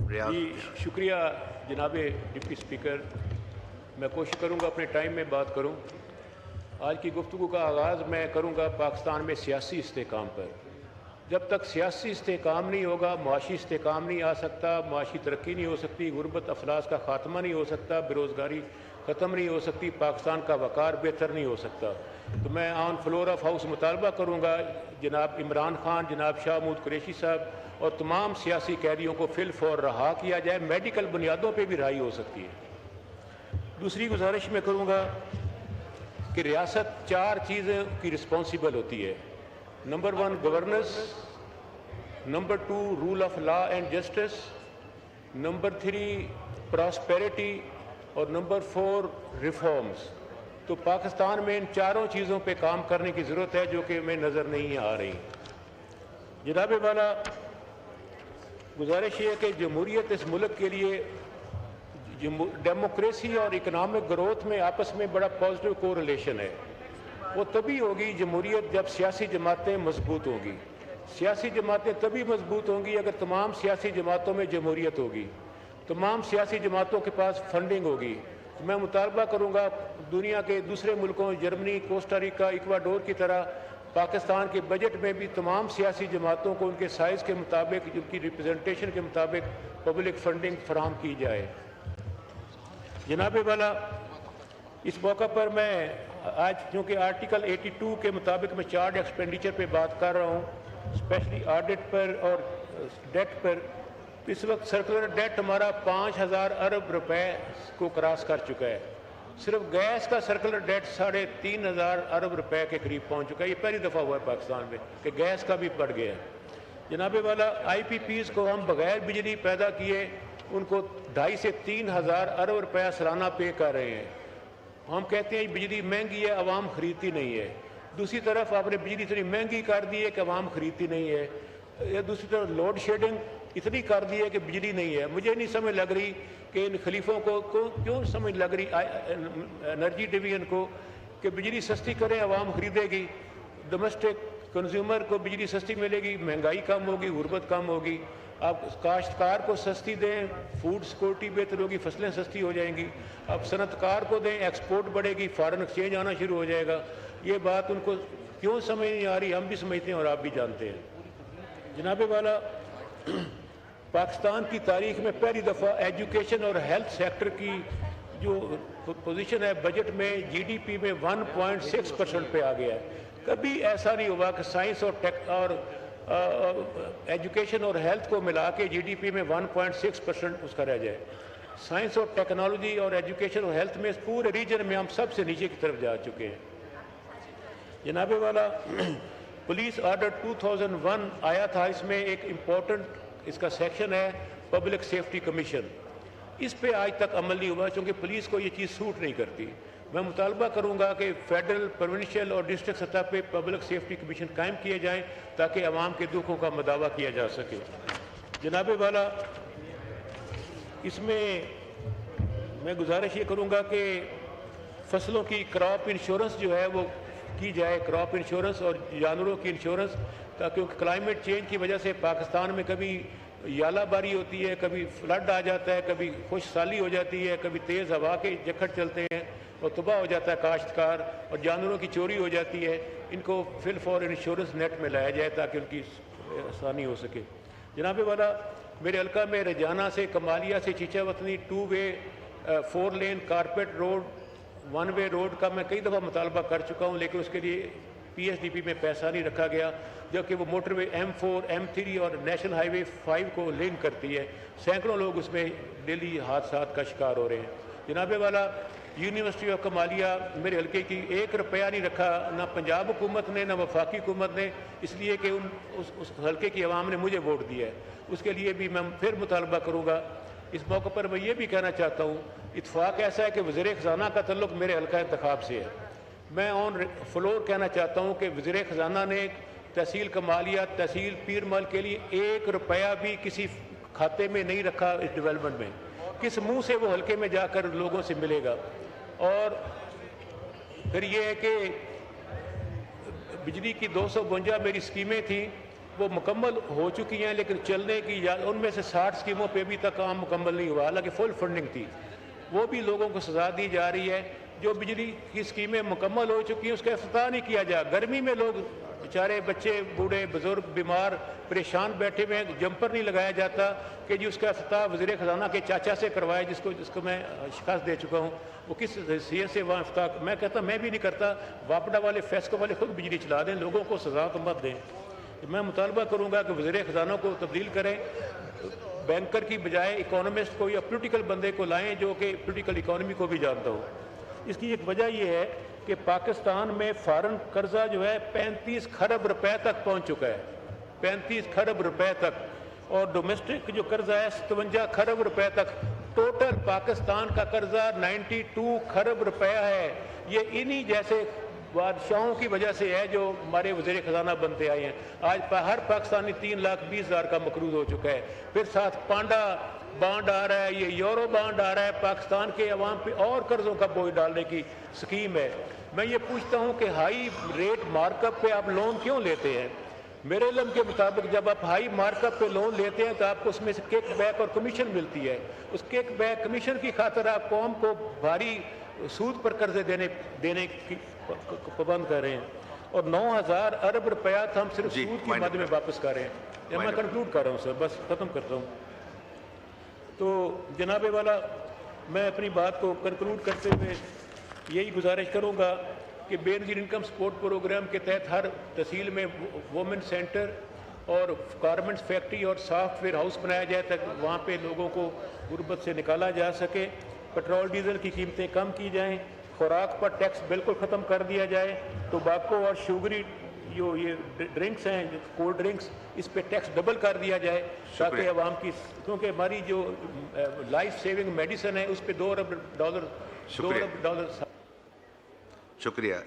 جی شکریہ جناب deputy speaker, میں کوشش کروں گا اپنے ٹائم میں بات کروں۔ آج کی گفتگو کا آغاز میں کروں گا پاکستان میں سیاسی استحکام پر۔ جب تک سیاسی استحکام نہیں ہوگا، معاشی استحکام نہیں آ سکتا، معاشی ترقی نہیں ہو سکتی، غربت افلاس کا خاتمہ نہیں ہو سکتا، بے روزگاری ختم نہیں ہو سکتی، پاکستان کا وقار بہتر نہیں ہو سکتا۔ تو میں آن فلور آف ہاؤس مطالبہ کروں گا جناب عمران خان، جناب شاہ محمود قریشی صاحب اور تمام سیاسی قیدیوں کو فی الفور رہا کیا جائے۔ میڈیکل بنیادوں پہ بھی رہائی ہو سکتی ہے۔ دوسری گزارش میں کروں گا کہ ریاست 4 چیزوں کی رسپانسیبل ہوتی ہے۔ Number 1 governance, number 2 role of law and justice, number 3 prosperity اور نمبر 4 ریفارمز۔ تو پاکستان میں ان 4 چیزوں پہ کام کرنے کی ضرورت ہے جو کہ ہمیں نظر نہیں آ رہی۔ جناب والا، گزارش یہ ہے کہ جمہوریت اس ملک کے لیے ڈیموکریسی اور اکنامک گروتھ میں آپس میں بڑا پازیٹیو کو ریلیشن ہے۔ وہ تبھی ہوگی جمہوریت جب سیاسی جماعتیں مضبوط ہوں گی۔ سیاسی جماعتیں تبھی مضبوط ہوں گی اگر تمام سیاسی جماعتوں میں جمہوریت ہوگی، تمام سیاسی جماعتوں کے پاس فنڈنگ ہوگی۔ میں مطالبہ کروں گا دنیا کے دوسرے ملکوں جرمنی، کوسٹا ریکا، ایکواڈور کی طرح پاکستان کے بجٹ میں بھی تمام سیاسی جماعتوں کو ان کے سائز کے مطابق، ان کی ریپرزنٹیشن کے مطابق پبلک فنڈنگ فراہم کی جائے۔ جناب والا، اس موقع پر میں آج چونکہ آرٹیکل 82 کے مطابق میں چارج ایکسپینڈیچر پہ بات کر رہا ہوں، اسپیشلی آڈٹ پر اور ڈیٹ پر۔ اس وقت سرکولر ڈیٹ ہمارا 5000 ارب روپے کو کراس کر چکا ہے۔ صرف گیس کا سرکولر ڈیٹ 3500 ارب روپے کے قریب پہنچ چکا ہے۔ یہ پہلی دفعہ ہوا ہے پاکستان میں کہ گیس کا بھی بڑھ گیا ہے۔ جناب والا، آئی پی پیز کو ہم بغیر بجلی پیدا کیے ان کو 2500 سے 3000 ارب روپے سالانہ پے کر رہے ہیں۔ ہم کہتے ہیں بجلی مہنگی ہے، عوام خریدتی نہیں ہے۔ دوسری طرف آپ نے بجلی اتنی مہنگی کر دی ہے کہ عوام خریدتی نہیں ہے، یا دوسری طرف لوڈ شیڈنگ اتنی کر دی ہے کہ بجلی نہیں ہے۔ مجھے نہیں سمجھ لگ رہی کہ ان خلیفوں کو کیوں سمجھ لگ رہی انرجی ڈویژن کو کہ بجلی سستی کریں، عوام خریدے گی، ڈومیسٹک کنزیومر کو بجلی سستی ملے گی، مہنگائی کم ہوگی، غربت کم ہوگی۔ آپ کاشتکار کو سستی دیں، فوڈ سیکورٹی بہتر ہوگی، فصلیں سستی ہو جائیں گی۔ آپ صنعت کار کو دیں، ایکسپورٹ بڑھے گی، فارن ایکسچینج آنا شروع ہو جائے گا۔ یہ بات ان کو کیوں سمجھ نہیں آ رہی، ہم بھی سمجھتے ہیں اور آپ بھی جانتے ہیں۔ جناب والا، پاکستان کی تاریخ میں پہلی دفعہ ایجوکیشن اور ہیلتھ سیکٹر کی جو پوزیشن ہے بجٹ میں جی ڈی پی میں 1.6% پہ آ گیا ہے۔ کبھی ایسا نہیں ہوا کہ سائنس اور ایجوکیشن اور ہیلتھ کو ملا کے جی ڈی پی میں 1.6% اس کا رہ جائے۔ سائنس اور ٹیکنالوجی اور ایجوکیشن اور ہیلتھ میں اس پورے ریجن میں ہم سب سے نیچے کی طرف جا چکے ہیں۔ جناب والا، پولیس آرڈر 2001 آیا تھا، اس میں ایک امپورٹنٹ اس کا سیکشن ہے پبلک سیفٹی کمیشن۔ اس پہ آج تک عمل نہیں ہوا چونکہ پولیس کو یہ چیز سوٹ نہیں کرتی۔ میں مطالبہ کروں گا کہ فیڈرل، پروونشل اور ڈسٹرکٹ سطح پہ پبلک سیفٹی کمیشن قائم کیے جائیں تاکہ عوام کے دکھوں کا مداوع کیا جا سکے۔ جناب والا، اس میں گزارش یہ کروں گا کہ فصلوں کی کراپ انشورنس جو ہے وہ کی جائے، کراپ انشورنس اور جانوروں کی انشورنس، تاکہ کلائمیٹ چینج کی وجہ سے پاکستان میں کبھی یالہ باری ہوتی ہے، کبھی فلڈ آ جاتا ہے، کبھی خشک سالی ہو جاتی ہے، کبھی تیز ہوا کے جکڑ چلتے ہیں اور تباہ ہو جاتا ہے کاشتکار، اور جانوروں کی چوری ہو جاتی ہے۔ ان کو فی الفور انشورنس نیٹ میں لایا جائے تاکہ ان کی آسانی ہو سکے۔ جناب والا، میرے حلقہ میں رجانہ سے کمالیہ سے چیچا وطنی 2 وے 4 لین کارپیٹ روڈ 1 وے روڈ کا میں کئی دفعہ مطالبہ کر چکا ہوں، لیکن اس کے لیے پی ایس ڈی پی میں پیسہ نہیں رکھا گیا، جبکہ وہ موٹر وے M4 M3 اور نیشنل ہائی وے 5 کو لنک کرتی ہے۔ سینکڑوں لوگ اس میں ڈیلی حادثات کا شکار ہو رہے ہیں۔ جناب والا، یونیورسٹی آف کمالیہ میرے حلقے کی 1 روپیہ نہیں رکھا، نہ پنجاب حکومت نے نہ وفاقی حکومت نے، اس لیے کہ اس حلقے کی عوام نے مجھے ووٹ دیا ہے۔ اس کے لیے بھی میں پھر مطالبہ کروں گا۔ اس موقع پر میں یہ بھی کہنا چاہتا ہوں، اتفاق ایسا ہے کہ وزیر خزانہ کا تعلق میرے حلقہ انتخاب سے ہے۔ میں آن فلور کہنا چاہتا ہوں کہ وزیر خزانہ نے تحصیل کمالیہ، تحصیل پیر مل کے لیے 1 روپیہ بھی کسی کھاتے میں نہیں رکھا اس ڈیولپمنٹ میں۔ کس منہ سے وہ حلقے میں جا کر لوگوں سے ملے گا؟ اور پھر یہ ہے کہ بجلی کی 252 میری اسکیمیں تھیں، وہ مکمل ہو چکی ہیں، لیکن چلنے کی ان میں سے 60 اسکیموں پہ ابھی تک کام مکمل نہیں ہوا، حالانکہ فل فنڈنگ تھی، وہ بھی لوگوں کو سزا دی جا رہی ہے۔ جو بجلی کی اسکیمیں مکمل ہو چکی ہیں اس کا افتتاح نہیں کیا جا، گرمی میں لوگ بیچارے بچے بوڑھے بزرگ بیمار پریشان بیٹھے ہوئے ہیں، جمپر نہیں لگایا جاتا کہ جی اس کا افتتاح وزیر خزانہ کے چاچا سے کروائے، جس کو میں شکست دے چکا ہوں، وہ کس حیثیت سے وہاں افتتاح، میں کہتا میں بھی نہیں کرتا، واپڈا والے فیسکو والے خود بجلی چلا دیں، لوگوں کو سزا تو مت دیں۔ میں مطالبہ کروں گا کہ وزیر خزانہ کو تبدیل کریں، بینکر کی بجائے اکانومسٹ کو یا پولیٹیکل بندے کو لائیں جو کہ پولیٹیکل اکانومی کو بھی جانتا ہو۔ اس کی ایک وجہ یہ ہے کہ پاکستان میں فارن قرضہ جو ہے 35 کھرب روپے تک پہنچ چکا ہے، 35 کھرب روپے تک، اور ڈومیسٹک جو قرضہ ہے 57 کھرب روپے تک، ٹوٹل پاکستان کا قرضہ 92 کھرب روپے ہے۔ یہ انہی جیسے بادشاہوں کی وجہ سے ہے جو ہمارے وزیر خزانہ بنتے آئے ہیں۔ آج ہر پاکستانی 3,20,000 کا مقروض ہو چکا ہے، پھر ساتھ پانڈا بانڈ آ رہا ہے، یہ یورو بانڈ آ رہا ہے، پاکستان کے عوام پہ اور قرضوں کا بوجھ ڈالنے کی سکیم ہے۔ میں یہ پوچھتا ہوں کہ ہائی ریٹ مارک اپ پہ آپ لون کیوں لیتے ہیں؟ میرے علم کے مطابق جب آپ ہائی مارک اپ پہ لون لیتے ہیں تو آپ کو اس میں سے کیک بیک اور کمیشن ملتی ہے، اس کیک بیک کمیشن کی خاطر آپ قوم کو بھاری سود پر قرضے دینے کی پابند کر رہے ہیں، اور 9,000 ارب روپیات ہم صرف سود کی مد میں واپس کر رہے ہیں۔ میں کنکلوڈ کر رہا ہوں سر، بس ختم کرتا ہوں۔ تو جناب والا، میں اپنی بات کو کنکلوڈ کرتے ہوئے یہی گزارش کروں گا کہ بے نظیر انکم سپورٹ پروگرام کے تحت ہر تحصیل میں وومن سینٹر اور گارمنٹس فیکٹری اور سافٹ ویئر ہاؤس بنایا جائے تاکہ وہاں پہ لوگوں کو غربت سے نکالا جا سکے، پٹرول ڈیزل کی قیمتیں کم کی جائیں، خوراک پر ٹیکس بالکل ختم کر دیا جائے، ٹوباکو اور شوگری جو یہ ڈرنکس ہیں کولڈ ڈرنکس، اس پہ ٹیکس ڈبل کر دیا جائے تاکہ عوام کی، کیونکہ ہماری جو لائف سیونگ میڈیسن ہے اس پہ $2 ارب شکریہ۔